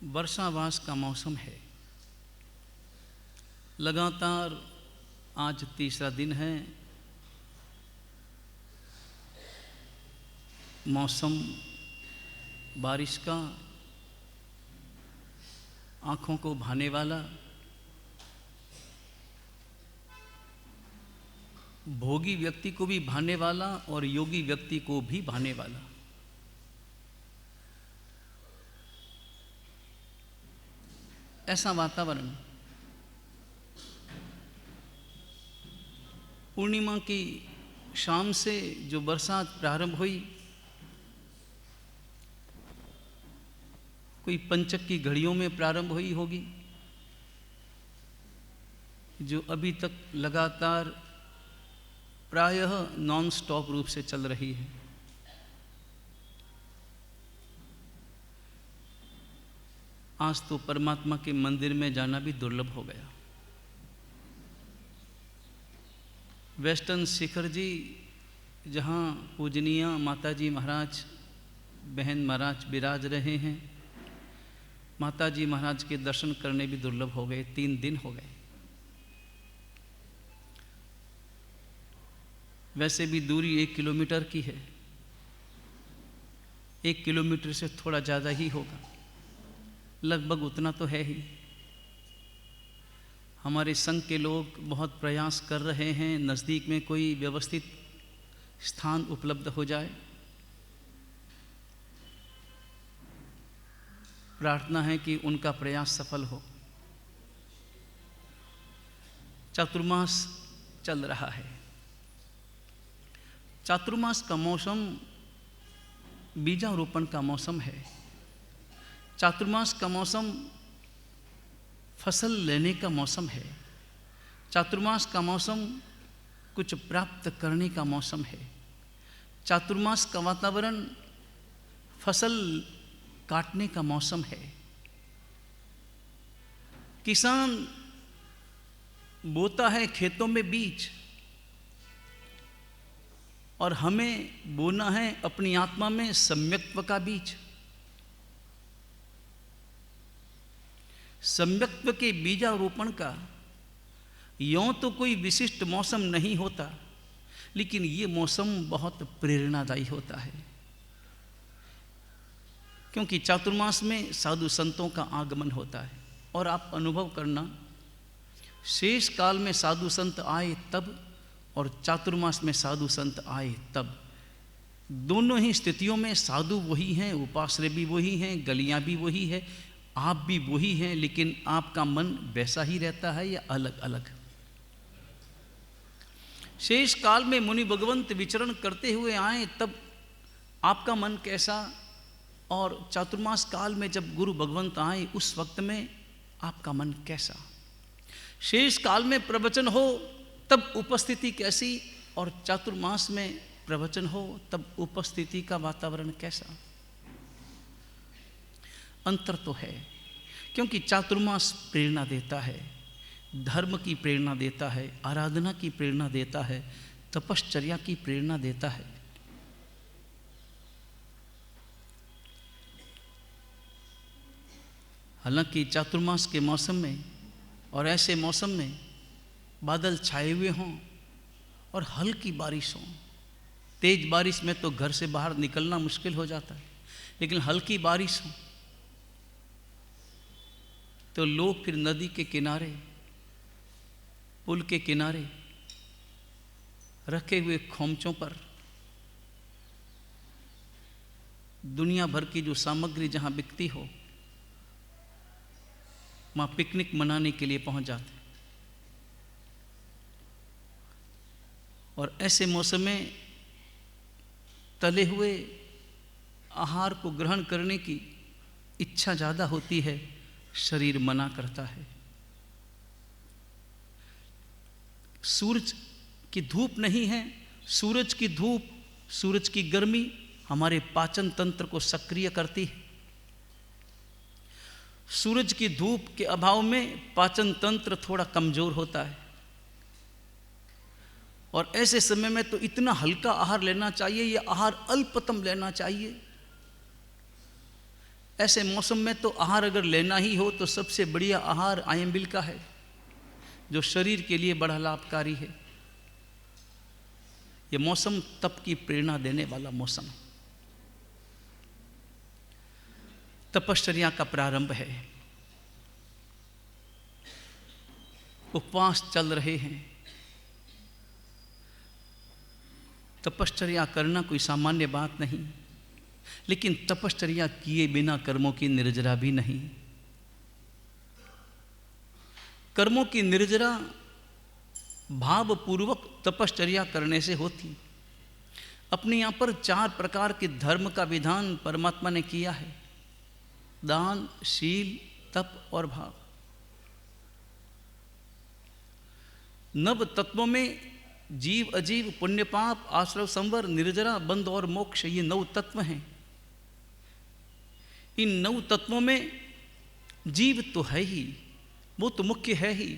वर्षावास का मौसम है। लगातार आज तीसरा दिन है। मौसम बारिश का, आँखों को भाने वाला, भोगी व्यक्ति को भी भाने वाला और योगी व्यक्ति को भी भाने वाला। ऐसा वातावरण पूर्णिमा की शाम से जो बरसात प्रारंभ हुई, कोई पंचक की घड़ियों में प्रारंभ हुई होगी, जो अभी तक लगातार प्रायः नॉन स्टॉप रूप से चल रही है। आज तो परमात्मा के मंदिर में जाना भी दुर्लभ हो गया। वेस्टर्न शिखर जी, जहाँ पूजनीय माताजी महाराज, बहन महाराज विराज रहे हैं, माताजी महाराज के दर्शन करने भी दुर्लभ हो गए। 3 दिन हो गए। वैसे भी दूरी 1 किलोमीटर की है, 1 किलोमीटर से थोड़ा ज़्यादा ही होगा, लगभग उतना तो है ही। हमारे संघ के लोग बहुत प्रयास कर रहे हैं, नज़दीक में कोई व्यवस्थित स्थान उपलब्ध हो जाए। प्रार्थना है कि उनका प्रयास सफल हो। चातुर्मास चल रहा है। चातुर्मास का मौसम बीजारोपण का मौसम है। चातुर्मास का मौसम फसल लेने का मौसम है। चातुर्मास का मौसम कुछ प्राप्त करने का मौसम है। चातुर्मास का वातावरण फसल काटने का मौसम है। किसान बोता है खेतों में बीज, और हमें बोना है अपनी आत्मा में सम्यक्त्व का बीज। सम्यक्त्व के बीजारोपण का यों तो कोई विशिष्ट मौसम नहीं होता, लेकिन ये मौसम बहुत प्रेरणादायी होता है, क्योंकि चातुर्मास में साधु संतों का आगमन होता है। और आप अनुभव करना, शेष काल में साधु संत आए तब और चातुर्मास में साधु संत आए तब, दोनों ही स्थितियों में साधु वही हैं, उपाश्रय भी वही हैं, गलियां भी वही है, आप भी वही हैं, लेकिन आपका मन वैसा ही रहता है या अलग अलग। शेष काल में मुनि भगवंत विचरण करते हुए आए तब आपका मन कैसा, और चातुर्मास काल में जब गुरु भगवंत आए उस वक्त में आपका मन कैसा। शेष काल में प्रवचन हो तब उपस्थिति कैसी, और चातुर्मास में प्रवचन हो तब उपस्थिति का वातावरण कैसा। अंतर तो है, क्योंकि चातुर्मास प्रेरणा देता है, धर्म की प्रेरणा देता है, आराधना की प्रेरणा देता है, तपश्चर्या की प्रेरणा देता है। हालांकि चातुर्मास के मौसम में और ऐसे मौसम में बादल छाए हुए हों और हल्की बारिश हो, तेज बारिश में तो घर से बाहर निकलना मुश्किल हो जाता है, लेकिन हल्की बारिश हो तो लोग फिर नदी के किनारे, पुल के किनारे रखे हुए खोमचों पर दुनिया भर की जो सामग्री जहां बिकती हो, वहां पिकनिक मनाने के लिए पहुंच जाते। और ऐसे मौसम में तले हुए आहार को ग्रहण करने की इच्छा ज़्यादा होती है, शरीर मना करता है। सूरज की धूप नहीं है, सूरज की धूप, सूरज की गर्मी हमारे पाचन तंत्र को सक्रिय करती है। सूरज की धूप के अभाव में पाचन तंत्र थोड़ा कमजोर होता है, और ऐसे समय में तो इतना हल्का आहार लेना चाहिए, या आहार अल्पतम लेना चाहिए। ऐसे मौसम में तो आहार अगर लेना ही हो तो सबसे बढ़िया आहार आयंबिल का है, जो शरीर के लिए बड़ा लाभकारी है। ये मौसम तप की प्रेरणा देने वाला मौसम है। तपश्चर्या का प्रारंभ है, उपवास चल रहे हैं। तपश्चर्या करना कोई सामान्य बात नहीं, लेकिन तपश्चर्या किए बिना कर्मों की निर्जरा भी नहीं। कर्मों की निर्जरा भावपूर्वक तपश्चर्या करने से होती। अपने यहाँ पर 4 प्रकार के धर्म का विधान परमात्मा ने किया है: दान, शील, तप और भाव। नव तत्वों में जीव, अजीव, पुण्य, पाप, आश्रव, संवर, निर्जरा, बंध और मोक्ष, ये 9 तत्व हैं। इन 9 तत्वों में जीव तो है ही, वो तो मुख्य है ही,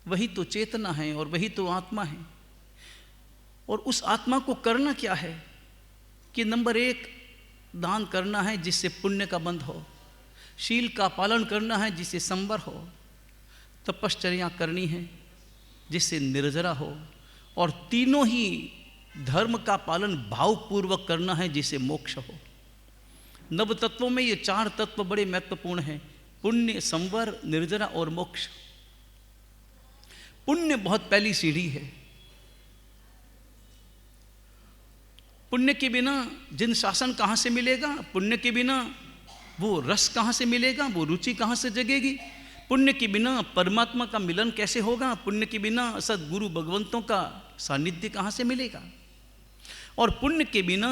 वही तो चेतना है और वही तो आत्मा है। और उस आत्मा को करना क्या है कि नंबर 1 दान करना है जिससे पुण्य का बंध हो, शील का पालन करना है जिससे संवर हो, तपश्चर्या करनी है जिससे निर्जरा हो, और तीनों ही धर्म का पालन भावपूर्वक करना है जिससे मोक्ष हो। नव तत्वों में ये 4 तत्व बड़े महत्वपूर्ण हैं: पुण्य, संवर, निर्जरा और मोक्ष। पुण्य बहुत पहली सीढ़ी है। पुण्य के बिना जिन शासन कहाँ से मिलेगा? पुण्य के बिना वो रस कहाँ से मिलेगा? वो रुचि कहाँ से जगेगी? पुण्य के बिना परमात्मा का मिलन कैसे होगा? पुण्य के बिना सद्गुरु भगवंतों का सानिध्य कहाँ से मिलेगा? और पुण्य के बिना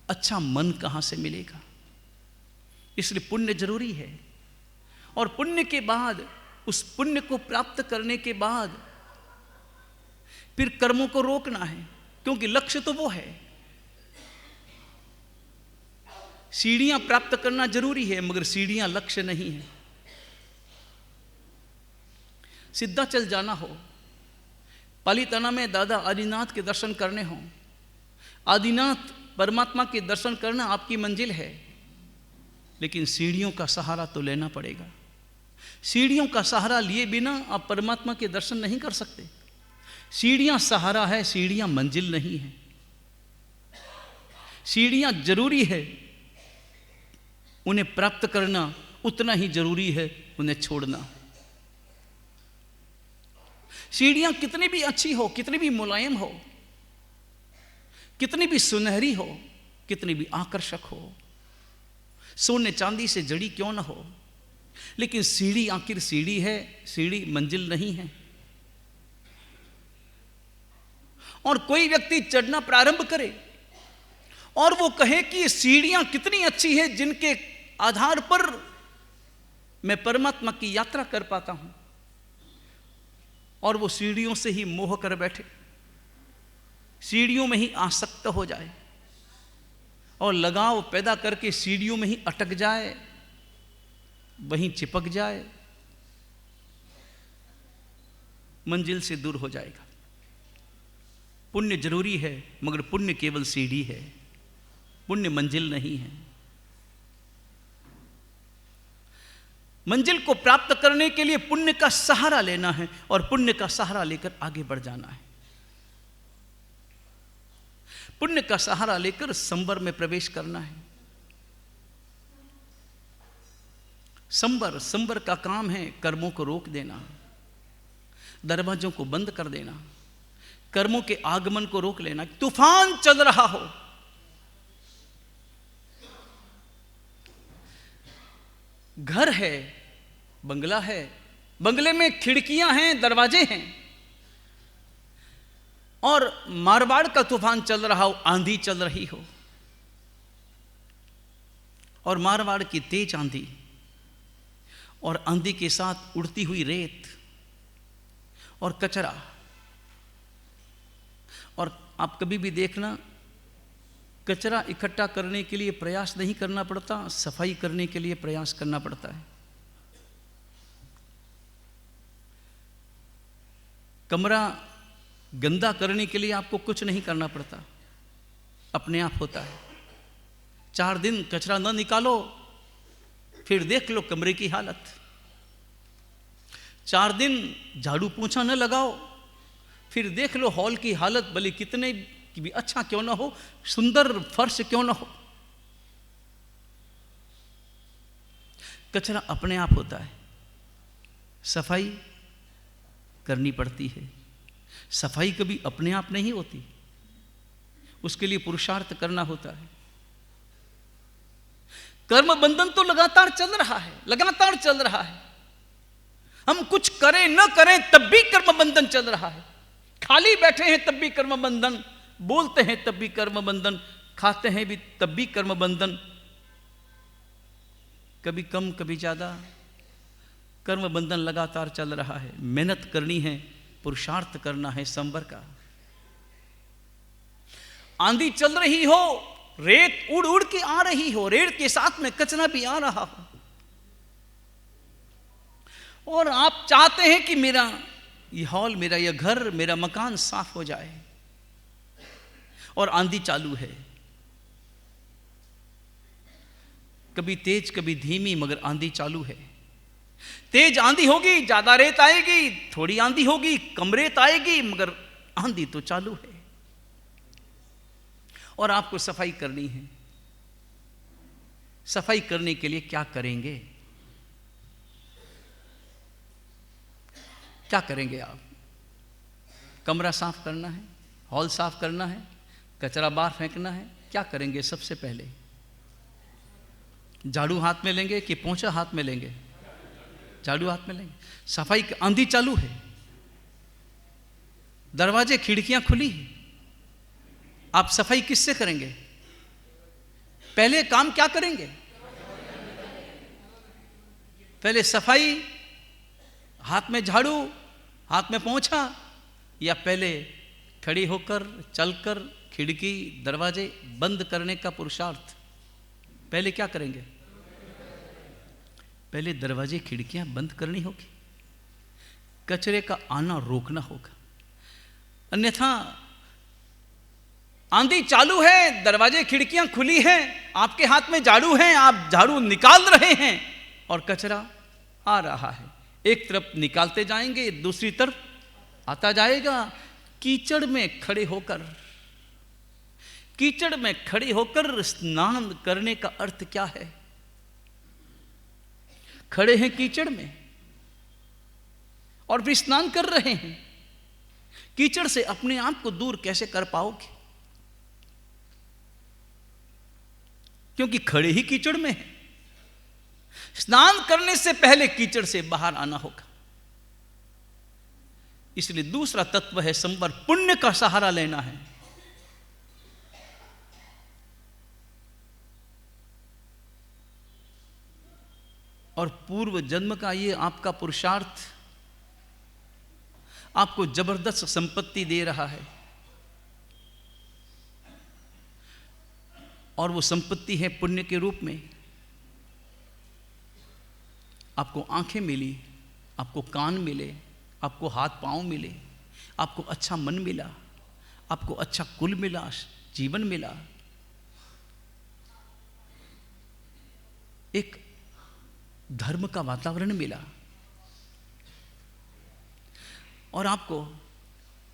अच्छा मन कहाँ से मिलेगा? इसलिए पुण्य जरूरी है। और पुण्य के बाद, उस पुण्य को प्राप्त करने के बाद फिर कर्मों को रोकना है, क्योंकि लक्ष्य तो वो है। सीढ़ियां प्राप्त करना जरूरी है, मगर सीढ़ियां लक्ष्य नहीं है। सिद्धाचल जाना हो, पालीताना में दादा आदिनाथ के दर्शन करने हो, आदिनाथ परमात्मा के दर्शन करना आपकी मंजिल है, लेकिन सीढ़ियों का सहारा तो लेना पड़ेगा। सीढ़ियों का सहारा लिए बिना आप परमात्मा के दर्शन नहीं कर सकते। सीढ़ियां सहारा है, सीढ़ियां मंजिल नहीं है। सीढ़ियां जरूरी है, उन्हें प्राप्त करना उतना ही जरूरी है उन्हें छोड़ना। सीढ़ियां कितनी भी अच्छी हो, कितनी भी मुलायम हो, कितनी भी सुनहरी हो, कितनी भी आकर्षक हो, सोने चांदी से जड़ी क्यों ना हो, लेकिन सीढ़ी आखिर सीढ़ी है, सीढ़ी मंजिल नहीं है। और कोई व्यक्ति चढ़ना प्रारंभ करे और वो कहे कि ये सीढ़ियां कितनी अच्छी है जिनके आधार पर मैं परमात्मा की यात्रा कर पाता हूं, और वो सीढ़ियों से ही मोह कर बैठे, सीढ़ियों में ही आसक्त हो जाए और लगाव पैदा करके सीढ़ियों में ही अटक जाए, वहीं चिपक जाए, मंजिल से दूर हो जाएगा। पुण्य जरूरी है, मगर पुण्य केवल सीढ़ी है, पुण्य मंजिल नहीं है। मंजिल को प्राप्त करने के लिए पुण्य का सहारा लेना है और पुण्य का सहारा लेकर आगे बढ़ जाना है। पुण्य का सहारा लेकर संवर में प्रवेश करना है। संवर का काम है कर्मों को रोक देना, दरवाजों को बंद कर देना, कर्मों के आगमन को रोक लेना। तूफान चल रहा हो, घर है, बंगला है, बंगले में खिड़कियां हैं, दरवाजे हैं, और मारवाड़ का तूफान चल रहा हो, आंधी चल रही हो, और मारवाड़ की तेज आंधी और आंधी के साथ उड़ती हुई रेत और कचरा। और आप कभी भी देखना, कचरा इकट्ठा करने के लिए प्रयास नहीं करना पड़ता, सफाई करने के लिए प्रयास करना पड़ता है। कमरा गंदा करने के लिए आपको कुछ नहीं करना पड़ता, अपने आप होता है। 4 दिन कचरा न निकालो, फिर देख लो कमरे की हालत। 4 दिन झाड़ू पोंछा न लगाओ, फिर देख लो हॉल की हालत, भले कितने भी अच्छा क्यों ना हो, सुंदर फर्श क्यों ना हो। कचरा अपने आप होता है, सफाई करनी पड़ती है। सफाई कभी अपने आप नहीं होती, उसके लिए पुरुषार्थ करना होता है। कर्म बंधन तो लगातार चल रहा है, लगातार चल रहा है। हम कुछ करें न करें तब भी कर्म बंधन चल रहा है। खाली बैठे हैं तब भी कर्म बंधन, बोलते हैं तब भी कर्म बंधन, खाते हैं भी तब भी कर्म बंधन। कभी कम कभी ज्यादा कर्म बंधन लगातार चल रहा है। मेहनत करनी है, पुरुषार्थ करना है संवर का। आंधी चल रही हो, रेत उड़ उड़ के आ रही हो, रेत के साथ में कचरा भी आ रहा हो, और आप चाहते हैं कि मेरा ये हॉल, मेरा ये घर, मेरा मकान साफ हो जाए, और आंधी चालू है। कभी तेज कभी धीमी, मगर आंधी चालू है। तेज आंधी होगी, ज्यादा रेत आएगी, थोड़ी आंधी होगी, कम रेत आएगी, मगर आंधी तो चालू है। और आपको सफाई करनी है। सफाई करने के लिए क्या करेंगे? क्या करेंगे आप? कमरा साफ करना है, हॉल साफ करना है, कचरा बाहर फेंकना है, क्या करेंगे? सबसे पहले झाड़ू हाथ में लेंगे कि पोंछा हाथ में लेंगे? झाड़ू हाथ में लेंगे। सफाई, आंधी चालू है, दरवाजे खिड़कियां खुली हैं, आप सफाई किससे करेंगे? पहले काम क्या करेंगे? पहले सफाई, हाथ में झाड़ू, हाथ में पोंछा, या पहले खड़ी होकर चलकर खिड़की दरवाजे बंद करने का पुरुषार्थ? पहले क्या करेंगे? पहले दरवाजे खिड़कियां बंद करनी होगी, कचरे का आना रोकना होगा। अन्यथा आंधी चालू है, दरवाजे खिड़कियां खुली हैं, आपके हाथ में झाड़ू है, आप झाड़ू निकाल रहे हैं और कचरा आ रहा है। एक तरफ निकालते जाएंगे, दूसरी तरफ आता जाएगा। कीचड़ में खड़े होकर, कीचड़ में खड़े होकर स्नान करने का अर्थ क्या है? खड़े हैं कीचड़ में और फिर स्नान कर रहे हैं, कीचड़ से अपने आप को दूर कैसे कर पाओगे? क्योंकि खड़े ही कीचड़ में हैं। स्नान करने से पहले कीचड़ से बाहर आना होगा। इसलिए दूसरा तत्व है संवर, पुण्य का सहारा लेना है। और पूर्व जन्म का ये आपका पुरुषार्थ आपको जबरदस्त संपत्ति दे रहा है, और वो संपत्ति है पुण्य के रूप में। आपको आंखें मिली, आपको कान मिले, आपको हाथ पांव मिले, आपको अच्छा मन मिला, आपको अच्छा कुल मिला, जीवन मिला, एक धर्म का वातावरण मिला, और आपको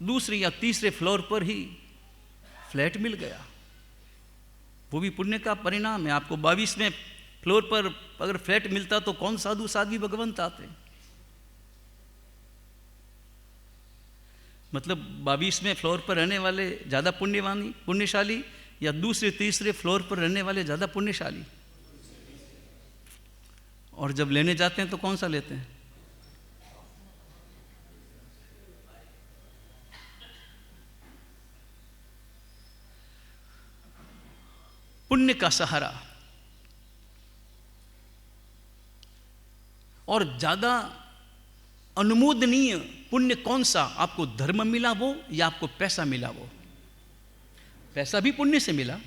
दूसरे या तीसरे फ्लोर पर ही फ्लैट मिल गया। वो भी पुण्य का परिणाम है। आपको 22वें फ्लोर पर अगर फ्लैट मिलता तो कौन साधु साध्वी भगवंत आते? मतलब 22वें फ्लोर पर रहने वाले ज़्यादा पुण्यशाली, या दूसरे तीसरे फ्लोर पर रहने वाले ज़्यादा पुण्यशाली? और जब लेने जाते हैं तो कौन सा लेते हैं? पुण्य का सहारा। और ज्यादा अनुमोदनीय पुण्य कौन सा? आपको धर्म मिला वो, या आपको पैसा मिला वो? पैसा भी पुण्य से मिला।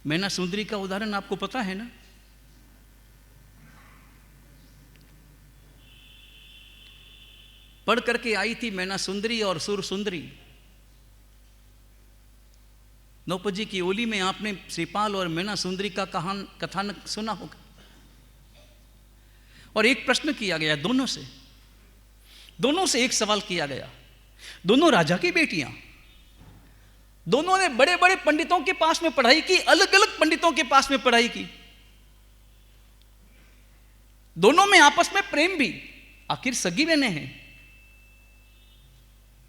मैना सुंदरी का उदाहरण आपको पता है ना? पढ़ करके आई थी मैना सुंदरी और सुर सुंदरी। नौपजी की ओली में आपने श्रीपाल और मैना सुंदरी का कथानक सुना होगा। और एक प्रश्न किया गया दोनों से एक सवाल किया गया। दोनों राजा की बेटियां, दोनों ने बड़े बड़े पंडितों के पास में पढ़ाई की, अलग अलग पंडितों के पास में पढ़ाई की, दोनों में आपस में प्रेम भी, आखिर सगी बहनें हैं,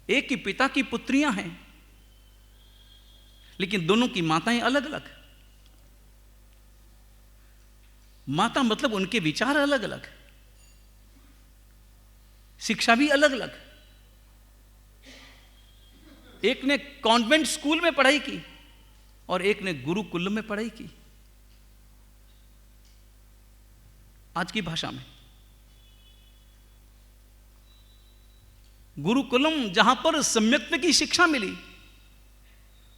एक ही पिता की पुत्रियां हैं, लेकिन दोनों की माताएं अलग अलग। माता मतलब उनके विचार अलग अलग, शिक्षा भी अलग अलग। एक ने कॉन्वेंट स्कूल में पढ़ाई की और एक ने गुरुकुल में पढ़ाई की। आज की भाषा में गुरुकुलम जहां पर सम्यक्त्व की शिक्षा मिली,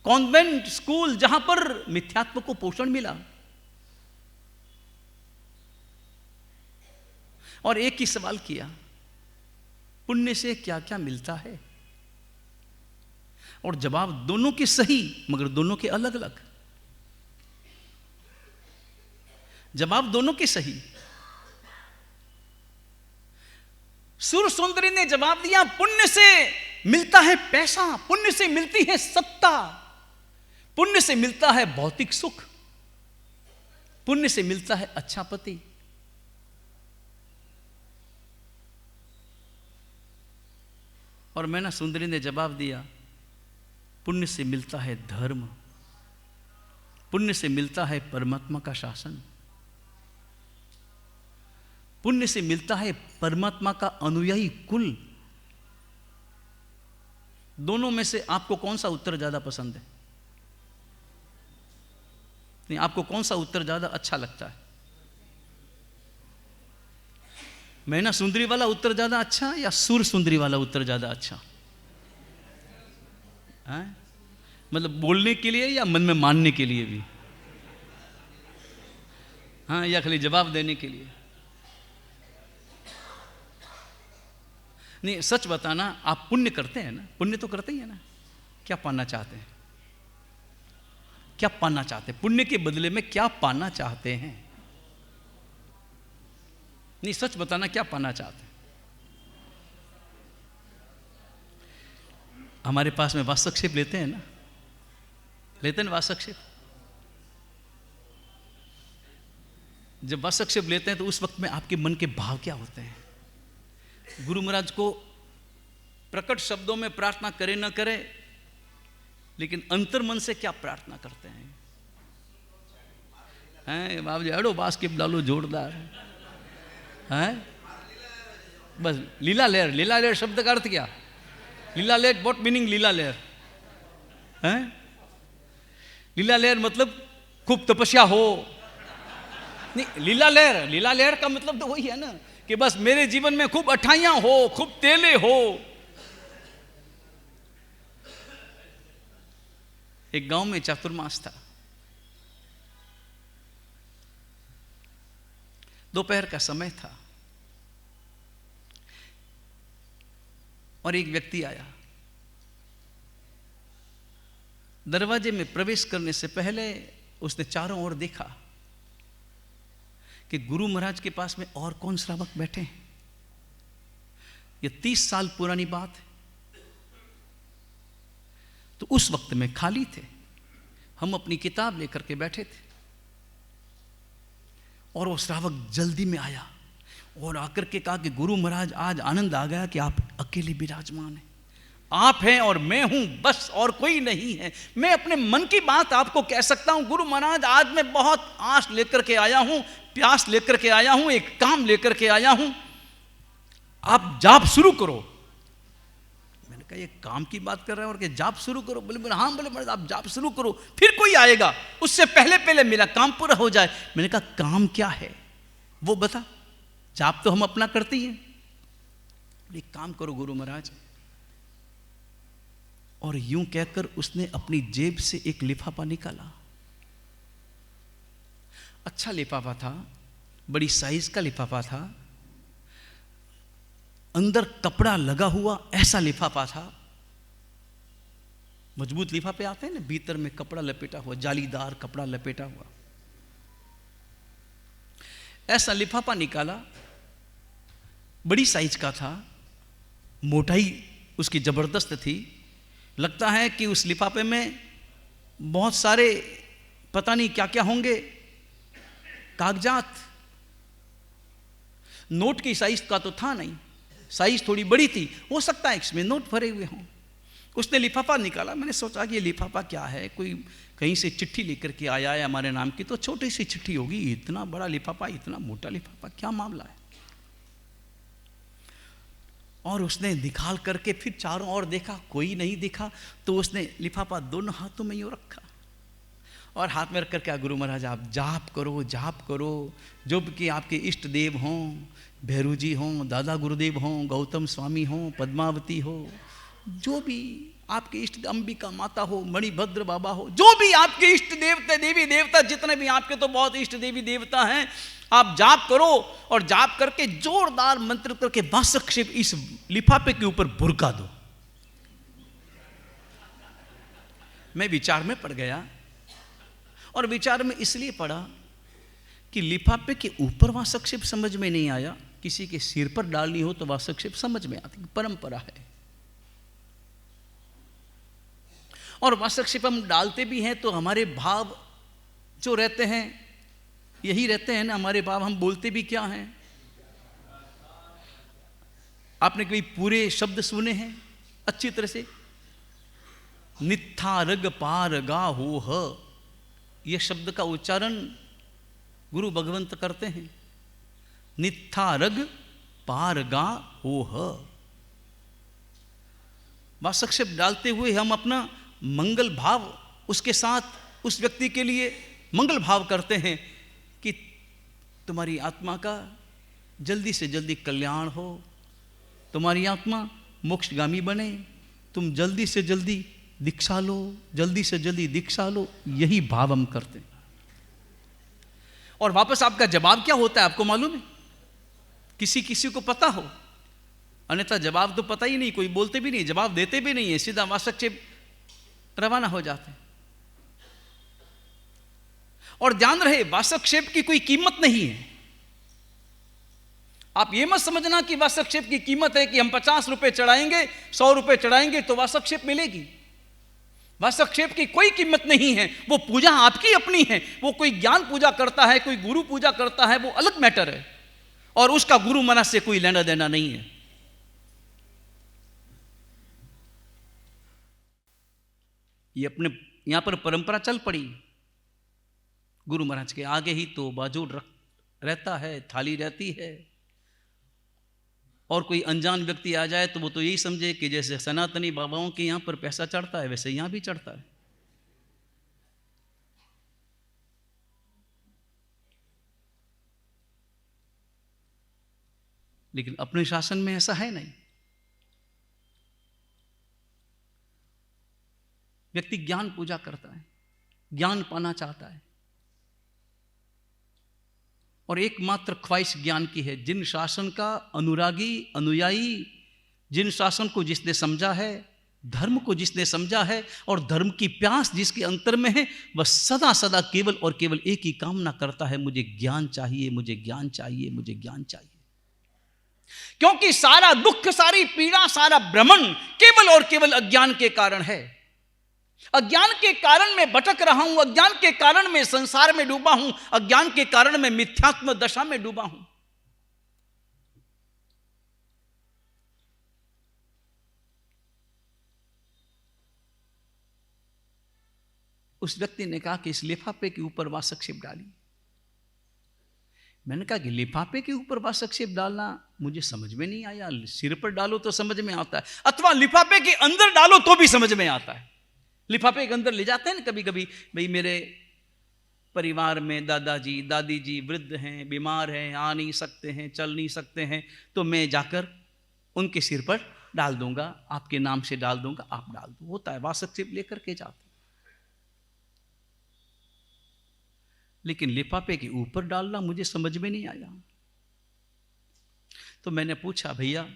कॉन्वेंट स्कूल जहां पर मिथ्यात्व को पोषण मिला। और एक ही सवाल किया, पुण्य से क्या क्या मिलता है? और जवाब दोनों के सही, मगर दोनों के अलग अलग। जवाब दोनों के सही। सुर सुंदरी ने जवाब दिया, पुण्य से मिलता है पैसा, पुण्य से मिलती है सत्ता, पुण्य से मिलता है भौतिक सुख, पुण्य से मिलता है अच्छा पति। और मैना सुंदरी ने जवाब दिया, पुण्य से मिलता है धर्म, पुण्य से मिलता है परमात्मा का शासन, पुण्य से मिलता है परमात्मा का अनुयायी कुल। दोनों में से आपको कौन सा उत्तर ज्यादा पसंद है? नहीं, आपको कौन सा उत्तर ज्यादा अच्छा लगता है? मैना सुंदरी वाला उत्तर ज्यादा अच्छा या सुर सुंदरी वाला उत्तर ज्यादा अच्छा? मतलब बोलने के लिए या मन में मानने के लिए भी? हाँ, या खाली जवाब देने के लिए? नहीं, सच बताना, आप पुण्य करते हैं ना? पुण्य तो करते ही है ना? क्या पाना चाहते हैं? क्या पाना चाहते हैं? पुण्य के बदले में क्या पाना चाहते हैं? नहीं, सच बताना, क्या पाना चाहते हैं? हमारे पास में वास्तक्षेप लेते हैं ना? लेते हैं वास्तक्षेप? जब वास्तक्षेप लेते हैं तो उस वक्त में आपके मन के भाव क्या होते हैं? गुरु महाराज को प्रकट शब्दों में प्रार्थना करे न करे, लेकिन अंतर्मन से क्या प्रार्थना करते हैं? हैं बाबू जी, अड़ो बास्केट डालो जोरदार, हैं? बस लीला लहर, लीला लहर शब्द का अर्थ क्या? लीला लहर, व्हाट मीनिंग लीला लहर? हैं? लीला लहर मतलब खूब तपस्या हो। नहीं, लीला लहर का मतलब तो वही है ना कि बस मेरे जीवन में खूब अठाइयां हो, खूब तेले हो। एक गांव में चातुर्मास था। दोपहर का समय था और एक व्यक्ति आया। दरवाजे में प्रवेश करने से पहले उसने चारों ओर देखा कि गुरु महाराज के पास में और कौन श्रावक बैठे हैं। यह 30 साल पुरानी बात है। तो उस वक्त में खाली थे, हम अपनी किताब लेकर के बैठे थे और वो श्रावक जल्दी में आया और आकर के कहा कि गुरु महाराज, आज आनंद आ गया कि आप अकेले विराजमान हैं। आप हैं और मैं हूं, बस और कोई नहीं है। मैं अपने मन की बात आपको कह सकता हूं। गुरु महाराज, आज मैं बहुत आस लेकर के आया हूं, प्यास लेकर के आया हूं, एक काम लेकर के आया हूं, आप जाप शुरू करो। मैंने कहा, ये काम की बात कर रहे हैं और कि जाप शुरू करो? बोले हाँ। बोले महाराज आप जाप शुरू करो, फिर कोई आएगा, उससे पहले पहले मेरा काम पूरा हो जाए। मैंने कहा, काम क्या है वो बता, जाप तो हम अपना करते ही हैं। एक काम करो गुरु महाराज। और यूं कहकर उसने अपनी जेब से एक लिफाफा निकाला। अच्छा लिफाफा था, बड़ी साइज का लिफाफा था, अंदर कपड़ा लगा हुआ ऐसा लिफाफा था। मजबूत लिफाफे आते हैं ना, भीतर में कपड़ा लपेटा हुआ, जालीदार कपड़ा लपेटा हुआ। ऐसा लिफाफा निकाला, बड़ी साइज का था, मोटाई उसकी जबरदस्त थी। लगता है कि उस लिफाफे में बहुत सारे पता नहीं क्या क्या होंगे, कागजात। नोट की साइज का तो था नहीं, साइज थोड़ी बड़ी थी, हो सकता है इसमें नोट भरे हुए हों। उसने लिफाफा निकाला, मैंने सोचा कि ये लिफाफा क्या है, कोई कहीं से चिट्ठी लेकर के आया है हमारे नाम की, तो छोटी सी चिट्ठी होगी, इतना बड़ा लिफाफा, इतना मोटा लिफाफा, क्या मामला है। और उसने निकाल करके फिर चारों ओर देखा, कोई नहीं दिखा, तो उसने लिफाफा दोनों हाथों में यूं रखा और हाथ में रख कर क्या, गुरु महाराज आप जाप करो, जाप करो, जो कि आपके इष्ट देव हों, भैरू जी हों, दादा गुरुदेव हों, गौतम स्वामी हों, पद्मावती हो, जो भी आपके इष्ट, अंबिका माता हो, मणिभद्र बाबा हो, जो भी आपके इष्ट देवता, देवी देवता, जितने भी आपके तो बहुत इष्ट देवी देवता हैं, आप जाप करो और जाप करके जोरदार मंत्र करके वासक्षेप इस लिफाफे के ऊपर भुरका दो। मैं विचार में पड़ गया, और विचार में इसलिए पड़ा कि लिफाफे के ऊपर वासक्षेप समझ में नहीं आया, किसी के सिर पर डालनी हो तो वासक्षेप समझ में आती, परंपरा है। और वासक्षेप हम डालते भी हैं तो हमारे भाव जो रहते हैं यही रहते हैं ना, हमारे भाव। हम बोलते भी क्या हैं, आपने कभी पूरे शब्द सुने हैं अच्छी तरह से? नित्था रग पार गा हो ह, यह शब्द का उच्चारण गुरु भगवंत करते हैं। नित्था रग पार गा हो ह। वासक्षेप डालते हुए हम अपना मंगल भाव उसके साथ उस व्यक्ति के लिए मंगल भाव करते हैं कि तुम्हारी आत्मा का जल्दी से जल्दी कल्याण हो, तुम्हारी आत्मा मोक्षगामी बने, तुम जल्दी से जल्दी दीक्षा लो, जल्दी से जल्दी दीक्षा लो, यही भाव हम करते हैं। और वापस आपका जवाब क्या होता है आपको मालूम है? किसी किसी को पता हो, अन्यथा जवाब तो पता ही नहीं, कोई बोलते भी नहीं, जवाब देते भी नहीं है, सीधा वासक्षेप रवाना हो जाते हैं। और ध्यान रहे, वासक्षेप की कोई कीमत नहीं है। आप ये मत समझना कि वासक्षेप की कीमत है कि हम 50 रुपए चढ़ाएंगे, 100 रुपए चढ़ाएंगे तो वासक्षेप मिलेगी। वासक्षेप की कोई कीमत नहीं है, वो पूजा आपकी अपनी है। वो कोई ज्ञान पूजा करता है, कोई गुरु पूजा करता है, वो अलग मैटर है, और उसका गुरु मना से कोई लेना देना नहीं है। ये अपने यहां पर परंपरा चल पड़ी, गुरु महाराज के आगे ही तो बाजू रहता है, थाली रहती है, और कोई अनजान व्यक्ति आ जाए तो वो तो यही समझे कि जैसे सनातनी बाबाओं के यहां पर पैसा चढ़ता है वैसे यहां भी चढ़ता है। लेकिन अपने शासन में ऐसा है नहीं। व्यक्ति ज्ञान पूजा करता है, ज्ञान पाना चाहता है, और एकमात्र ख्वाहिश ज्ञान की है। जिन शासन का अनुरागी अनुयायी, जिन शासन को जिसने समझा है, धर्म को जिसने समझा है, और धर्म की प्यास जिसके अंतर में है, वह सदा सदा केवल और केवल एक ही कामना करता है, मुझे ज्ञान चाहिए, मुझे ज्ञान चाहिए, मुझे ज्ञान चाहिए। क्योंकि सारा दुख, सारी पीड़ा, सारा भ्रमण केवल और केवल अज्ञान के कारण है। अज्ञान के कारण मैं भटक रहा हूं, अज्ञान के कारण मैं संसार में डूबा हूं, अज्ञान के कारण मैं मिथ्यात्म दशा में डूबा हूं। उस व्यक्ति ने कहा कि इस लिफाफे के ऊपर वासक्षेप डाली। मैंने कहा कि लिफाफे के ऊपर वासक्षेप डालना मुझे समझ में नहीं आया। सिर पर डालो तो समझ में आता है, अथवा लिफाफे के अंदर डालो तो भी समझ में आता है। लिफाफे के अंदर ले जाते हैं ना कभी कभी, भाई मेरे परिवार में दादाजी दादी जी वृद्ध हैं, बीमार हैं, आ नहीं सकते हैं, चल नहीं सकते हैं, तो मैं जाकर उनके सिर पर डाल दूंगा, आपके नाम से डाल दूंगा, आप डाल दो। होता है, वासक्षेप लेकर के जाते। लेकिन लिफाफे के ऊपर डालना मुझे समझ में नहीं आया। तो मैंने पूछा, भैया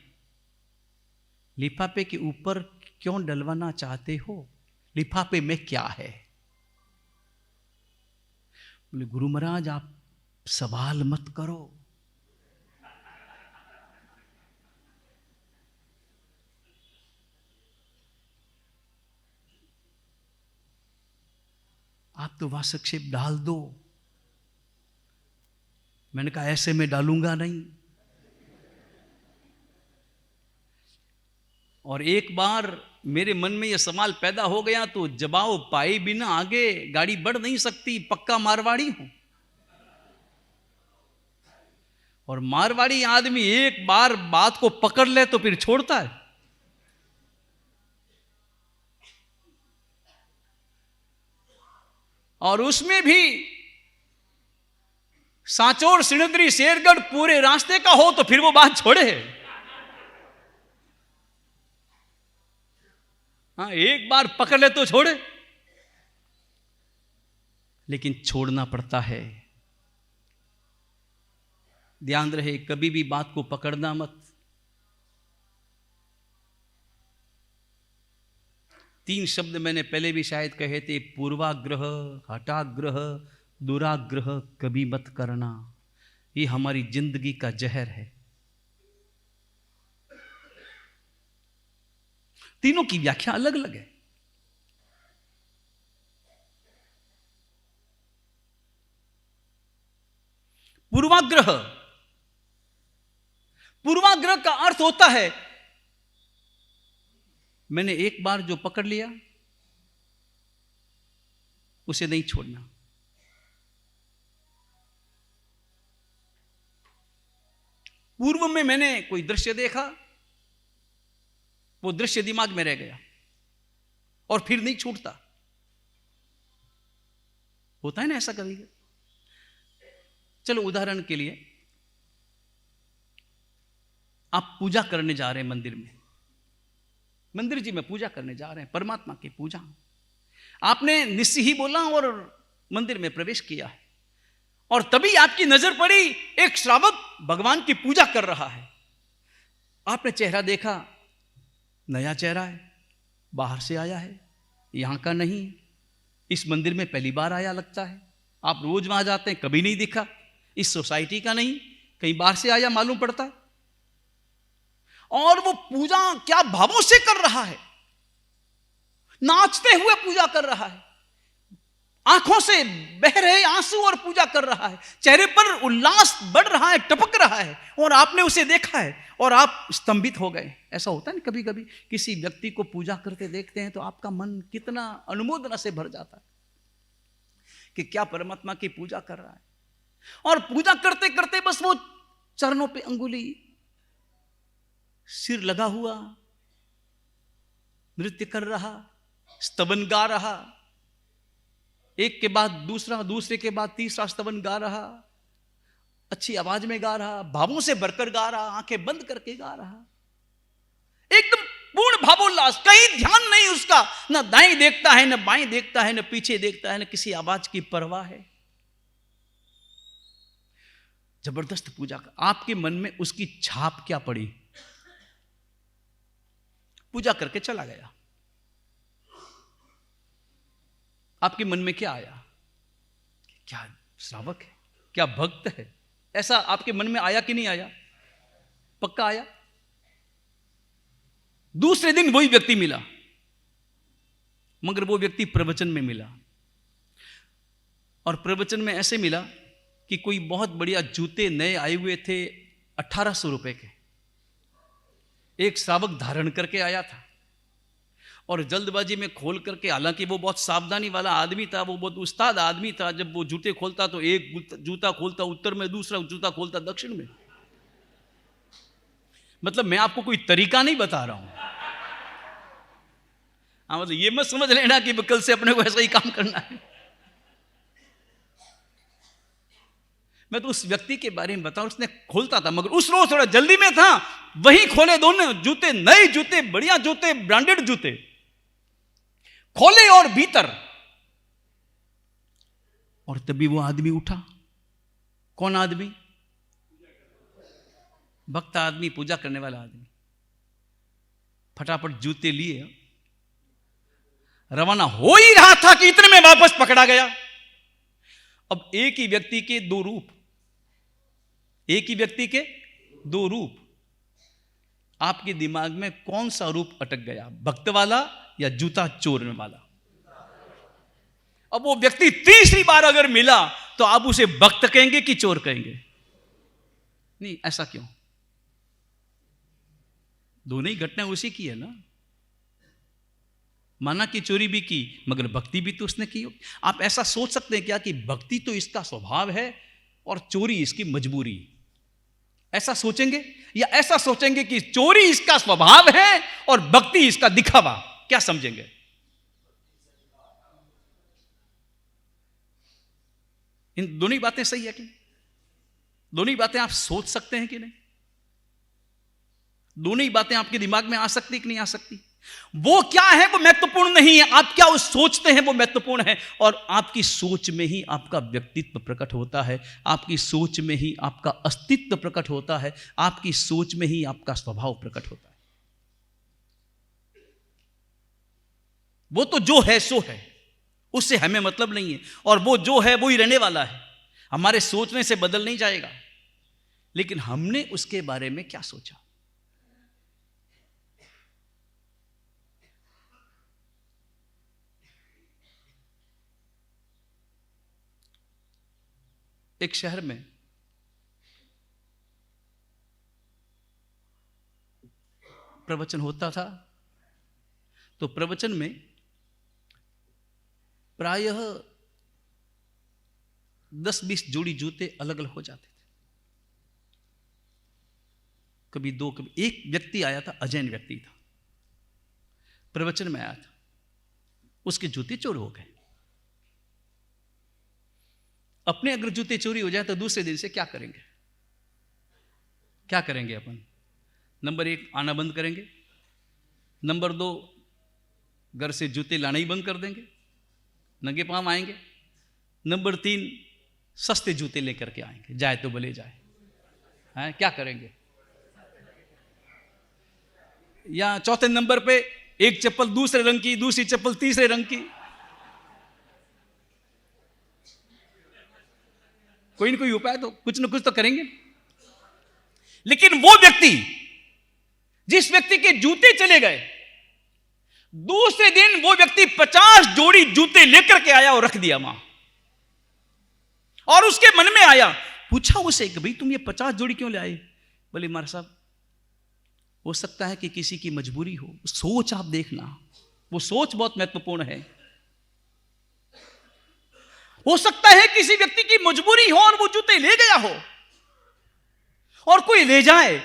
लिफाफे के ऊपर क्यों डलवाना चाहते हो? लिफाफे में क्या है? बोले गुरु महाराज आप सवाल मत करो, आप तो वासक्षेप डाल दो। मैंने कहा ऐसे में डालूंगा नहीं। और एक बार मेरे मन में यह सवाल पैदा हो गया तो जवाब पाए बिना आगे गाड़ी बढ़ नहीं सकती, पक्का मारवाड़ी हूं। और मारवाड़ी आदमी एक बार बात को पकड़ ले तो फिर छोड़ता है। और उसमें भी सांचौर, सिणद्री, शेरगढ़ पूरे रास्ते का हो तो फिर वो बात छोड़े। हाँ, एक बार पकड़ ले तो छोड़े, लेकिन छोड़ना पड़ता है। ध्यान रहे, कभी भी बात को पकड़ना मत। 3 शब्द मैंने पहले भी शायद कहे थे, पूर्वाग्रह, हठाग्रह, दुराग्रह कभी मत करना। ये हमारी जिंदगी का जहर है। तीनों की व्याख्या अलग अलग है। पूर्वाग्रह, पूर्वाग्रह का अर्थ होता है मैंने एक बार जो पकड़ लिया उसे नहीं छोड़ना। पूर्व में मैंने कोई दृश्य देखा, वो दृश्य दिमाग में रह गया और फिर नहीं छूटता। होता है ना ऐसा कभी? चलो उदाहरण के लिए, आप पूजा करने जा रहे हैं मंदिर में, मंदिर जी में पूजा करने जा रहे हैं, परमात्मा की पूजा। आपने निश्चय ही बोला और मंदिर में प्रवेश किया है, और तभी आपकी नजर पड़ी एक श्रावक भगवान की पूजा कर रहा है। आपने चेहरा देखा, नया चेहरा है, बाहर से आया है, यहां का नहीं, इस मंदिर में पहली बार आया लगता है। आप रोज वहां जाते हैं, कभी नहीं दिखा, इस सोसाइटी का नहीं, कहीं बाहर से आया मालूम पड़ता है। और वो पूजा क्या भावों से कर रहा है, नाचते हुए पूजा कर रहा है, आंखों से बह रहे आंसू और पूजा कर रहा है, चेहरे पर उल्लास बढ़ रहा है, टपक रहा है, और आपने उसे देखा है और आप स्तंभित हो गए। ऐसा होता है ना कभी कभी, किसी व्यक्ति को पूजा करते देखते हैं तो आपका मन कितना अनुमोदना से भर जाता है कि क्या परमात्मा की पूजा कर रहा है। और पूजा करते करते बस वो चरणों पे अंगुली, सिर लगा हुआ, नृत्य कर रहा, स्तवन गा रहा, एक के बाद दूसरा, दूसरे के बाद तीसरा स्तवन गा रहा, अच्छी आवाज में गा रहा, भावों से भरकर गा रहा, आंखें बंद करके गा रहा, एकदम पूर्ण भावोल्लास, कहीं ध्यान नहीं उसका, न दाएं देखता है, न बाएं देखता है, न पीछे देखता है, न किसी आवाज की परवाह है। जबरदस्त पूजा का। आपके मन में उसकी छाप क्या पड़ी? पूजा करके चला गया, आपके मन में क्या आया? क्या श्रावक है, क्या भक्त है? ऐसा आपके मन में आया कि नहीं आया? पक्का आया। दूसरे दिन वही व्यक्ति मिला, मगर वो व्यक्ति प्रवचन में मिला, और प्रवचन में ऐसे मिला कि कोई बहुत बढ़िया जूते नए आए हुए थे, 1800 रुपए के, एक श्रावक धारण करके आया था, और जल्दबाजी में खोल करके, हालांकि वो बहुत सावधानी वाला आदमी था, वो बहुत उस्ताद आदमी था, जब वो जूते खोलता तो एक जूता खोलता उत्तर में, दूसरा जूता खोलता दक्षिण में। मतलब मैं आपको कोई तरीका नहीं बता रहा हूं, हाँ, मतलब ये मत समझ लेना कि कल से अपने को ऐसा ही काम करना है। मैं तो उस व्यक्ति के बारे में बताऊं, उसने खोलता था, मगर उस रोज थोड़ा जल्दी में था, वही खोले दोनों जूते, नए जूते, बढ़िया जूते, ब्रांडेड जूते खोले और भीतर, और तभी वो आदमी उठा। कौन आदमी? भक्त आदमी, पूजा करने वाला आदमी। फटाफट जूते लिए, रवाना हो ही रहा था कि इतने में वापस पकड़ा गया। अब एक ही व्यक्ति के दो रूप, एक ही व्यक्ति के दो रूप, आपके दिमाग में कौन सा रूप अटक गया, भक्त वाला या जूता चोरने वाला? अब वो व्यक्ति तीसरी बार अगर मिला तो आप उसे भक्त कहेंगे कि चोर कहेंगे? नहीं, ऐसा क्यों? दोनों ही घटना उसी की है ना। माना कि चोरी भी की मगर भक्ति भी तो उसने की हो। आप ऐसा सोच सकते हैं क्या कि भक्ति तो इसका स्वभाव है और चोरी इसकी मजबूरी? ऐसा सोचेंगे? या ऐसा सोचेंगे कि चोरी इसका स्वभाव है और भक्ति इसका दिखावा? क्या समझेंगे? इन दोनों ही बातें सही है कि नहीं? दोनों ही बातें आप सोच सकते हैं कि नहीं? दोनों ही बातें आपके दिमाग में आ सकती कि नहीं आ सकती? वो क्या है वो महत्वपूर्ण नहीं है, आप क्या उस सोचते हैं वो महत्वपूर्ण है। और आपकी सोच में ही आपका व्यक्तित्व प्रकट होता है, आपकी सोच में ही आपका अस्तित्व प्रकट होता है, आपकी सोच में ही आपका स्वभाव प्रकट होता है। वो तो जो है सो है, उससे हमें मतलब नहीं है, और वो जो है वो ही रहने वाला है, हमारे सोचने से बदल नहीं जाएगा। लेकिन हमने उसके बारे में क्या सोचा? एक शहर में प्रवचन होता था, तो प्रवचन में प्रायः 10-20 जोड़ी जूते अलग अलग हो जाते थे। कभी दो, कभी एक व्यक्ति आया था, अजैन व्यक्ति था, प्रवचन में आया था, उसके जूते चोर हो गए। अपने अगर जूते चोरी हो जाए तो दूसरे दिन से क्या करेंगे? क्या करेंगे अपन? नंबर 1 आना बंद करेंगे, नंबर 2 घर से जूते लाना ही बंद कर देंगे, नंगे पांव आएंगे, नंबर 3 सस्ते जूते लेकर के आएंगे, जाए तो भले जाए। हैं, क्या करेंगे? या चौथे नंबर पे एक चप्पल दूसरे रंग की, दूसरी चप्पल तीसरे रंग की, कोई ना कोई उपाय तो कुछ ना कुछ तो करेंगे। लेकिन वो व्यक्ति, जिस व्यक्ति के जूते चले गए, दूसरे दिन वो व्यक्ति 50 जोड़ी जूते लेकर के आया और रख दिया वहां। और उसके मन में आया, पूछा उसे कि भाई तुम ये 50 जोड़ी क्यों ले आए? बोले महाराज साहब, हो सकता है कि किसी की मजबूरी हो। सोच आप देखना, वो सोच बहुत महत्वपूर्ण है। हो सकता है किसी व्यक्ति की मजबूरी हो और वो जूते ले गया हो, और कोई ले जाए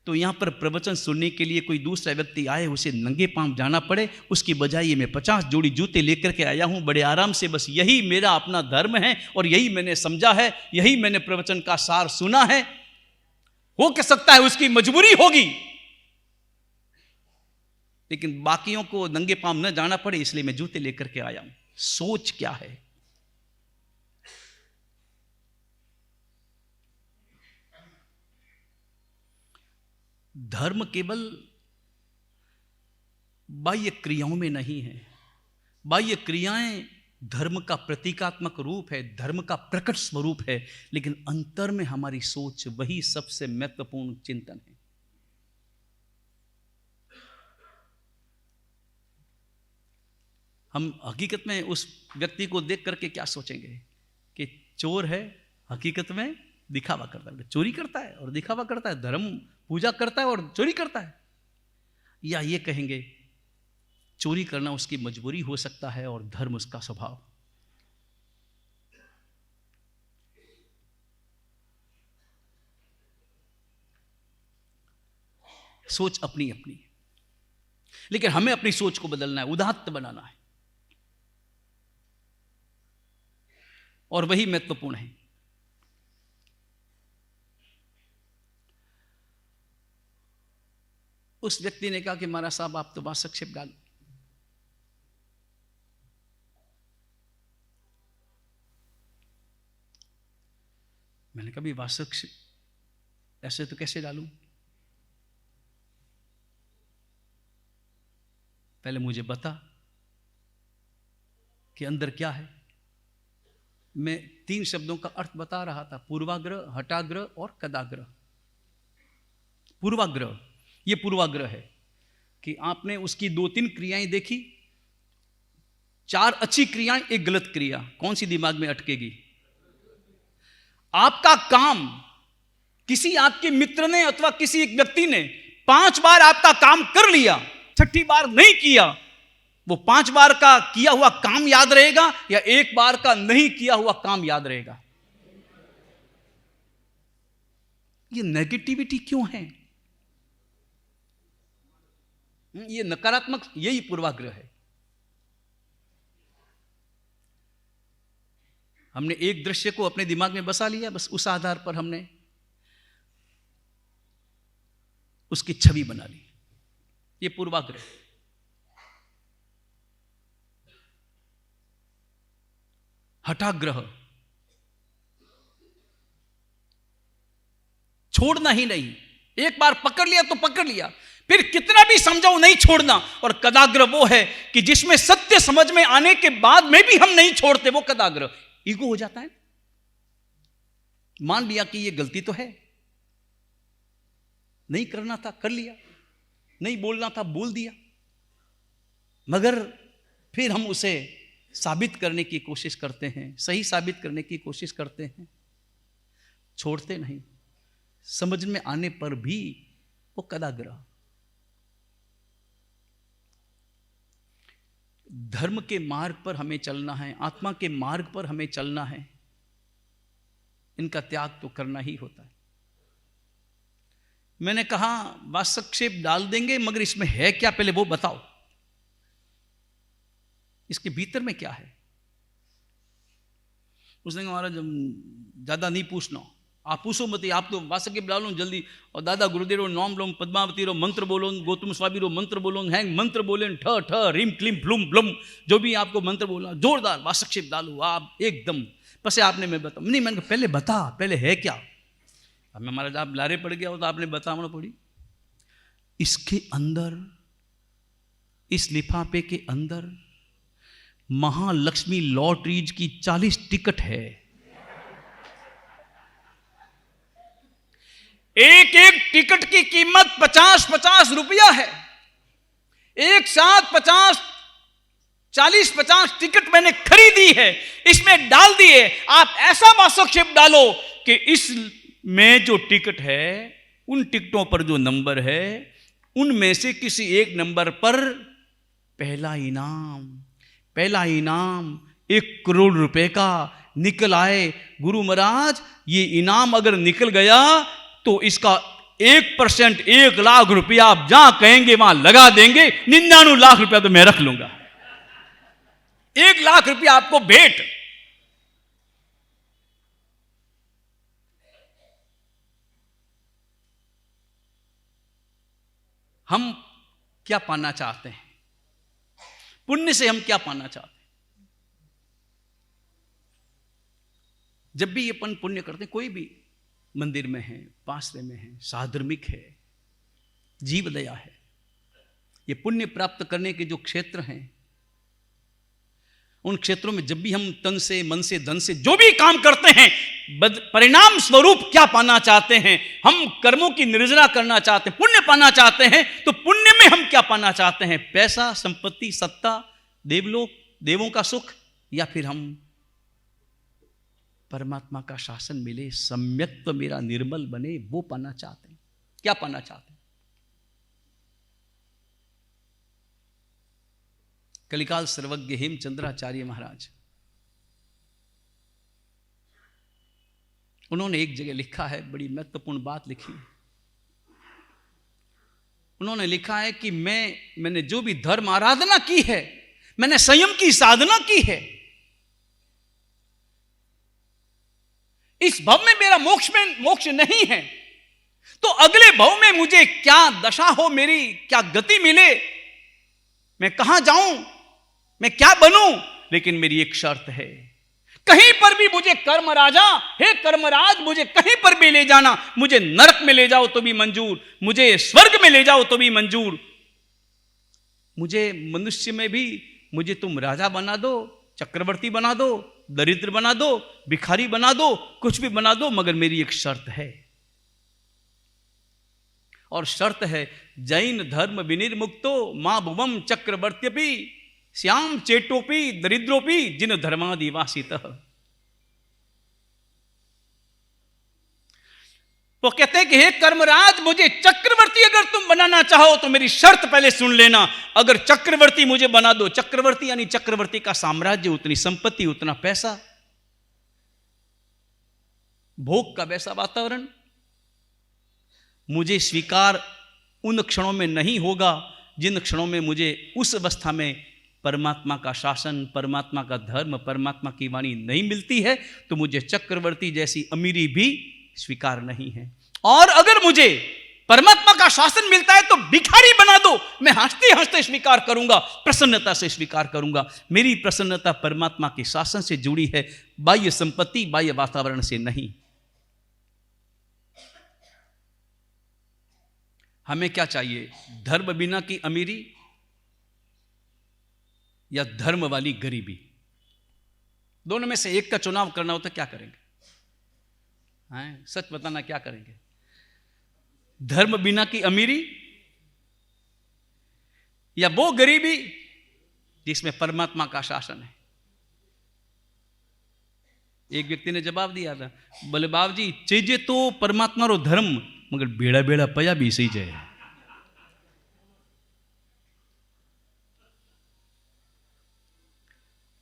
तो यहां पर प्रवचन सुनने के लिए कोई दूसरा व्यक्ति आए, उसे नंगे पांव जाना पड़े, उसकी बजाय मैं 50 जोड़ी जूते लेकर के आया हूं बड़े आराम से, बस यही मेरा अपना धर्म है और यही मैंने समझा है, यही मैंने प्रवचन का सार सुना है। हो क्या सकता है उसकी मजबूरी होगी, लेकिन बाकियों को नंगे पांव न जाना पड़े, इसलिए मैं जूते लेकर के आया हूं। सोच क्या है? धर्म केवल बाह्य क्रियाओं में नहीं है। बाह्य क्रियाएं धर्म का प्रतीकात्मक रूप है, धर्म का प्रकट स्वरूप है, लेकिन अंतर में हमारी सोच वही सबसे महत्वपूर्ण चिंतन है। हम हकीकत में उस व्यक्ति को देख करके क्या सोचेंगे कि चोर है, हकीकत में दिखावा करता है, चोरी करता है और दिखावा करता है, धर्म पूजा करता है और चोरी करता है। या ये कहेंगे चोरी करना उसकी मजबूरी हो सकता है और धर्म उसका स्वभाव। सोच अपनी अपनी, लेकिन हमें अपनी सोच को बदलना है, उदात्त बनाना है, और वही महत्वपूर्ण है। उस व्यक्ति ने कहा कि महाराज साहब आप तो बात संक्षेप डालो। मैंने कहा भी वासक ऐसे तो कैसे डालूं? पहले मुझे बता कि अंदर क्या है। मैं 3 शब्दों का अर्थ बता रहा था, पूर्वाग्रह, हठाग्रह और कदाग्रह। पूर्वाग्रह, ये पूर्वाग्रह है कि आपने उसकी 2-3 क्रियाएं देखी, 4 अच्छी क्रियाएं, 1 गलत क्रिया, कौन सी दिमाग में अटकेगी? आपका काम किसी आपके मित्र ने अथवा किसी एक व्यक्ति ने 5 बार आपका काम कर लिया, 6ठी बार नहीं किया, वो 5 बार का किया हुआ काम याद रहेगा या 1 बार का नहीं किया हुआ काम याद रहेगा? ये नेगेटिविटी क्यों है? ये नकारात्मक, यही पूर्वाग्रह है। हमने एक दृश्य को अपने दिमाग में बसा लिया, बस उस आधार पर हमने उसकी छवि बना ली। ये पूर्वाग्रह। हठाग्रह, छोड़ना ही नहीं, एक बार पकड़ लिया तो पकड़ लिया, फिर कितना भी समझाओ नहीं छोड़ना। और कदाग्रह वो है कि जिसमें सत्य समझ में आने के बाद में भी हम नहीं छोड़ते, वो कदाग्रह। ईगो हो जाता है, मान लिया कि ये गलती तो है, नहीं करना था कर लिया, नहीं बोलना था बोल दिया, मगर फिर हम उसे साबित करने की कोशिश करते हैं, सही साबित करने की कोशिश करते हैं, छोड़ते नहीं। समझ में आने पर भी वो कदाग्रह। धर्म के मार्ग पर हमें चलना है, आत्मा के मार्ग पर हमें चलना है, इनका त्याग तो करना ही होता है। मैंने कहा वास्तक्षेप डाल देंगे, मगर इसमें है क्या पहले वो बताओ, इसके भीतर में क्या है। उसने कहा महाराज ज्यादा नहीं पूछना, आप पूछो मत, आप तो वास्तक्षेप डालो जल्दी। और दादा गुरुदेव नाम लो, पद्मावती रो मंत्र बोलो, गौतम स्वामी रो मंत्र बोलो, हैंग मंत्र बोले, ठ ठ रिम क्लिम फ्लुम ब्लम, जो भी आपको मंत्र बोला जोरदार वास्तक्षेप डालो आप एकदम। पसे आपने मैं बता नहीं, मैंने पहले बता, पहले है क्या। अब मैं महाराज आप लारे पड़ गया हो तो आपने बताना पड़ी। इसके अंदर, इस लिफाफे के अंदर महालक्ष्मी लॉटरीज की 40 टिकट है। एक एक टिकट की कीमत 50-50 रुपया है। एक साथ 40-50 टिकट मैंने खरीदी है, इसमें डाल दिए। आप ऐसा वास्तक्षेप डालो कि इसमें जो टिकट है, उन टिकटों पर जो नंबर है, उनमें से किसी एक नंबर पर पहला इनाम 1 करोड़ रुपए का निकल आए। गुरु महाराज ये इनाम अगर निकल गया तो इसका 1%, 1 लाख रुपया आप जहां कहेंगे वहां लगा देंगे। 99 लाख रुपया तो मैं रख लूंगा, 1 लाख रुपया आपको भेंट। हम क्या पाना चाहते हैं? पुण्य से हम क्या पाना चाहते हैं? जब भी अपन पुण्य करते हैं, कोई भी मंदिर में है, पासरे में है, साधर्मिक है, जीव दया है, ये पुण्य प्राप्त करने के जो क्षेत्र हैं, उन क्षेत्रों में जब भी हम तन से, मन से, धन से जो भी काम करते हैं, परिणाम स्वरूप क्या पाना चाहते हैं? हम कर्मों की निर्जरा करना चाहते हैं, पुण्य पाना चाहते हैं। तो पुण्य में हम क्या पाना चाहते हैं? पैसा, संपत्ति, सत्ता, देवलोक, देवों का सुख, या फिर हम परमात्मा का शासन मिले, सम्यक्त्व मेरा निर्मल बने, वो पाना चाहते हैं। क्या पाना चाहते हैं? कलिकाल सर्वज्ञ हेमचंद्राचार्य महाराज, उन्होंने एक जगह लिखा है, बड़ी महत्वपूर्ण बात लिखी। उन्होंने लिखा है कि मैंने जो भी धर्म आराधना की है, मैंने संयम की साधना की है, इस भव में मेरा मोक्ष नहीं है, तो अगले भव में मुझे क्या दशा हो, मेरी क्या गति मिले, मैं कहां जाऊं, मैं क्या बनूं, लेकिन मेरी एक शर्त है, कहीं पर भी मुझे कर्म राजा, हे कर्मराज, मुझे कहीं पर भी ले जाना, मुझे नरक में ले जाओ तो भी मंजूर, मुझे स्वर्ग में ले जाओ तो भी मंजूर, मुझे मनुष्य में भी मुझे तुम राजा बना दो, चक्रवर्ती बना दो, दरिद्र बना दो, भिखारी बना दो, कुछ भी बना दो, मगर मेरी एक शर्त है। और शर्त है, जैन धर्म विनिर्मुक्तो मां भुवम चक्रवर्त्यपि श्याम चेटोपि दरिद्रोपि जिन धर्मादिवासितः। वो कहते हैं कि हे कर्मराज, मुझे चक्रवर्ती अगर तुम बनाना चाहो तो मेरी शर्त पहले सुन लेना। अगर चक्रवर्ती मुझे बना दो, चक्रवर्ती यानी चक्रवर्ती का साम्राज्य, उतनी संपत्ति, उतना पैसा, भोग का वैसा वातावरण, मुझे स्वीकार उन क्षणों में नहीं होगा जिन क्षणों में मुझे उस अवस्था में परमात्मा का शासन, परमात्मा का धर्म, परमात्मा की वाणी नहीं मिलती है। तो मुझे चक्रवर्ती जैसी अमीरी भी स्वीकार नहीं है। और अगर मुझे परमात्मा का शासन मिलता है तो भिखारी बना दो, मैं हंसते हंसते स्वीकार करूंगा, प्रसन्नता से स्वीकार करूंगा। मेरी प्रसन्नता परमात्मा के शासन से जुड़ी है, बाह्य संपत्ति, बाह्य वातावरण से नहीं। हमें क्या चाहिए? धर्म बिना की अमीरी या धर्म वाली गरीबी? दोनों में से एक का चुनाव करना हो तो क्या करेंगे? सच बताना, क्या करेंगे? धर्म बिना की अमीरी या वो गरीबी जिसमें परमात्मा का शासन है? एक व्यक्ति ने जवाब दिया था, बोले बाबू जी, चीजे तो परमात्मा रो धर्म, मगर बेड़ा बेड़ा पया भी सही जाए।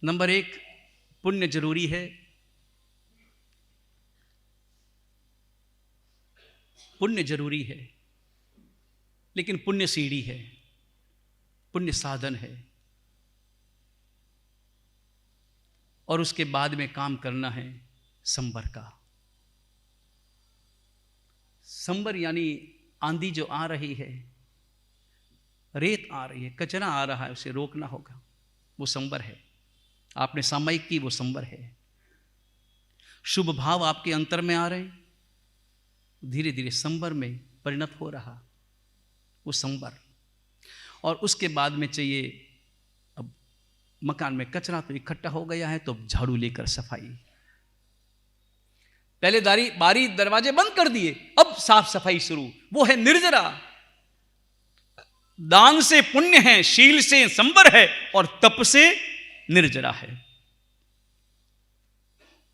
नंबर 1, पुण्य जरूरी है। पुण्य जरूरी है, लेकिन पुण्य सीढ़ी है, पुण्य साधन है। और उसके बाद में काम करना है संबर का। संबर यानी आंधी जो आ रही है, रेत आ रही है, कचरा आ रहा है, उसे रोकना होगा, वो संबर है। आपने सामयिक की, वो संबर है। शुभ भाव आपके अंतर में आ रहे हैं, धीरे धीरे संबर में परिणत हो रहा, वो संबर। और उसके बाद में चाहिए, अब मकान में कचरा तो इकट्ठा हो गया है, तो अब झाड़ू लेकर सफाई। पहले बारी दरवाजे बंद कर दिए, अब साफ सफाई शुरू, वो है निर्जरा। दान से पुण्य है, शील से संबर है, और तप से निर्जरा है।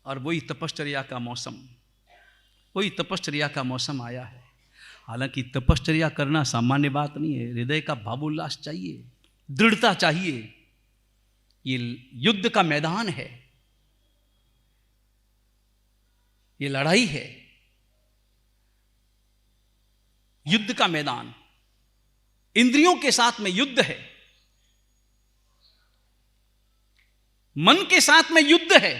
और वही तपश्चर्या का मौसम, वही तपश्चर्या का मौसम आया है। हालांकि तपश्चर्या करना सामान्य बात नहीं है, हृदय का भावोल्लास चाहिए, दृढ़ता चाहिए। ये युद्ध का मैदान है, ये लड़ाई है, युद्ध का मैदान। इंद्रियों के साथ में युद्ध है, मन के साथ में युद्ध है,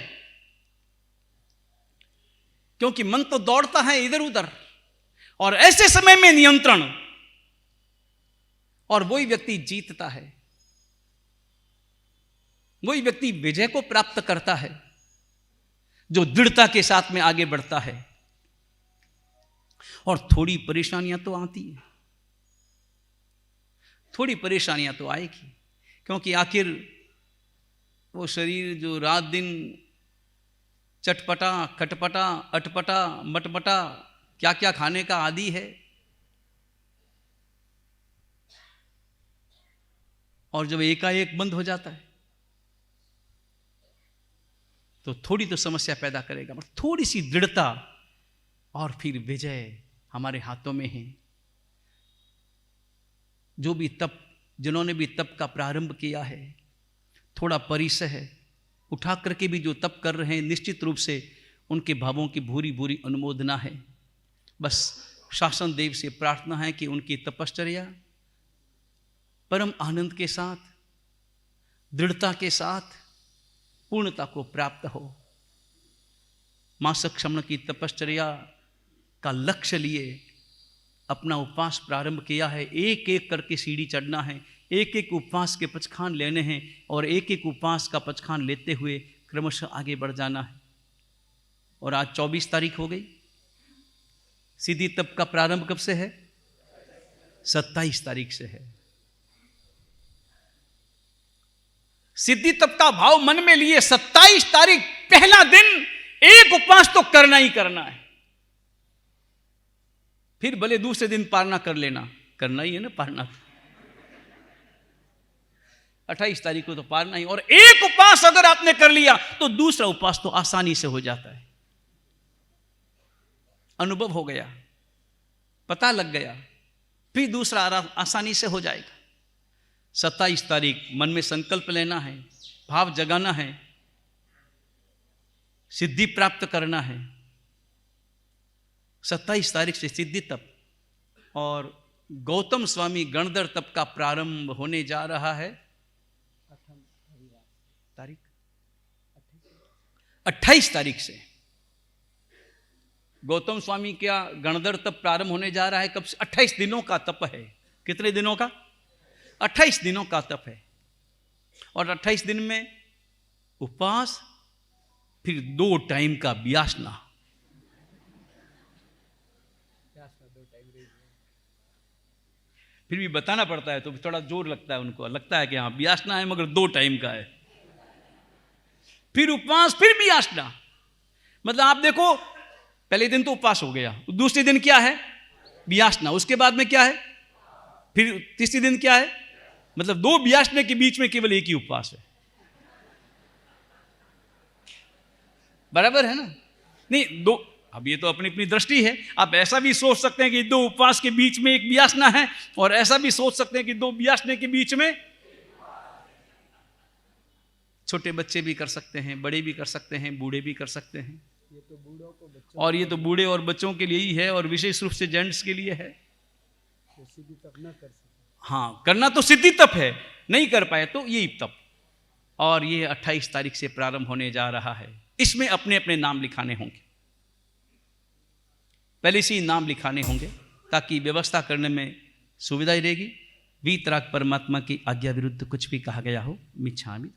क्योंकि मन तो दौड़ता है इधर उधर, और ऐसे समय में नियंत्रण, और वही व्यक्ति जीतता है, वही व्यक्ति विजय को प्राप्त करता है जो दृढ़ता के साथ में आगे बढ़ता है। और थोड़ी परेशानियां तो आती हैं, थोड़ी परेशानियां तो आएगी, क्योंकि आखिर वो शरीर जो रात दिन चटपटा, खटपटा, अटपटा, मटमटा, क्या क्या खाने का आदी है, और जब एकाएक बंद हो जाता है तो थोड़ी तो समस्या पैदा करेगा, पर थोड़ी सी दृढ़ता और फिर विजय हमारे हाथों में है। जो भी तप, जिन्होंने भी तप का प्रारंभ किया है, थोड़ा परिसर है, उठा करके भी जो तप कर रहे हैं, निश्चित रूप से उनके भावों की भूरी भूरी अनुमोदना है। बस शासन देव से प्रार्थना है कि उनकी तपश्चर्या परम आनंद के साथ, दृढ़ता के साथ पूर्णता को प्राप्त हो। मासक क्षमण की तपश्चर्या का लक्ष्य लिए अपना उपवास प्रारंभ किया है। एक एक करके सीढ़ी चढ़ना है, एक एक उपवास के पचखान लेने हैं, और एक एक उपवास का पचखान लेते हुए क्रमशः आगे बढ़ जाना है। और आज 24 तारीख हो गई, सीधी तप का प्रारंभ कब से है? 27 तारीख से है। सिद्धि तप का भाव मन में लिए 27 तारीख पहला दिन एक उपवास तो करना ही करना है। फिर भले दूसरे दिन पारना कर लेना, करना ही है ना पारना। 28 तारीख को तो पारना ही, और एक उपवास अगर आपने कर लिया तो दूसरा उपवास तो आसानी से हो जाता है। अनुभव हो गया, पता लग गया, फिर दूसरा आसानी से हो जाएगा। 27 तारीख मन में संकल्प लेना है, भाव जगाना है, सिद्धि प्राप्त करना है। 27 तारीख से सिद्धि तप और गौतम स्वामी गणधर तप का प्रारंभ होने जा रहा है। तारीख 28 तारीख से गौतम स्वामी का गणधर तप प्रारंभ होने जा रहा है। कब से? 28 दिनों का तप है। कितने दिनों का? 28 दिनों का तप है। और 28 दिन में उपवास, फिर 2 टाइम का व्यासना। फिर भी बताना पड़ता है तो थोड़ा जोर लगता है उनको, लगता है कि हाँ व्यासना है, मगर 2 टाइम का है। फिर उपवास, फिर व्यासना। मतलब आप देखो, पहले दिन तो उपवास हो गया, दूसरे दिन क्या है? व्यासना। उसके बाद में क्या है? फिर तीसरे दिन क्या है? मतलब 2 व्यासना के बीच में केवल एक ही उपवास है। बराबर है ना? नहीं, 2, अब ये तो अपनी अपनी दृष्टि है। आप ऐसा भी सोच सकते हैं कि 2 उपवास के बीच में एक व्यासना है, और ऐसा भी सोच सकते हैं कि 2 व्यासना के बीच में। छोटे बच्चे भी कर सकते हैं, बड़े भी कर सकते हैं, बूढ़े भी कर सकते हैं। और ये तो बूढ़े और बच्चों के लिए ही है, और विशेष रूप से जेंट्स के लिए है। सिद्धि तप ना कर सकते। हाँ, करना तो सिद्धि तप है, नहीं कर पाए तो यही तप। और ये 28 तारीख से प्रारंभ होने जा रहा है। इसमें अपने अपने नाम लिखाने होंगे, पहले से ही नाम लिखाने होंगे, ताकि व्यवस्था करने में सुविधा रहेगी। वीतराग परमात्मा की आज्ञा विरुद्ध कुछ भी कहा गया हो, मिच्छामि।